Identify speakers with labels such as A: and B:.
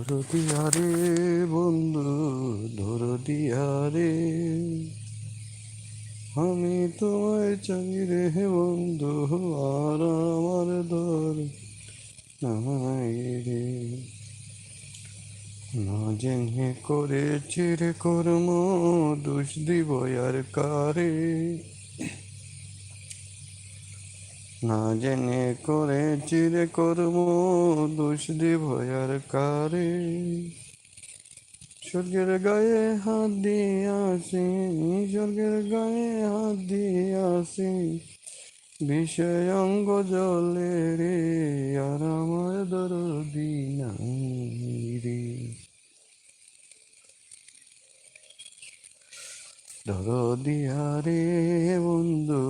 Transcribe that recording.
A: দরদিয়া রে বন্ধু, দরদিয়া রে, আমি তোমায় চাই রে বন্ধু, আর আমার দর নাই রে। না জেনে করেছি রে কর্ম, দোষ দিব আর কারে। না জেনে করেছি রে কর্ম, দোষ দিব আর কারে। স্বর্গের গায়ে হাত দিয়ে আসি, স্বর্গের গায়ে হাত দিয়ে আসি, বিষয় অঙ্গ জলে রে, আর আমার দরদি নাই রে। দরদিয়া রে বন্ধু।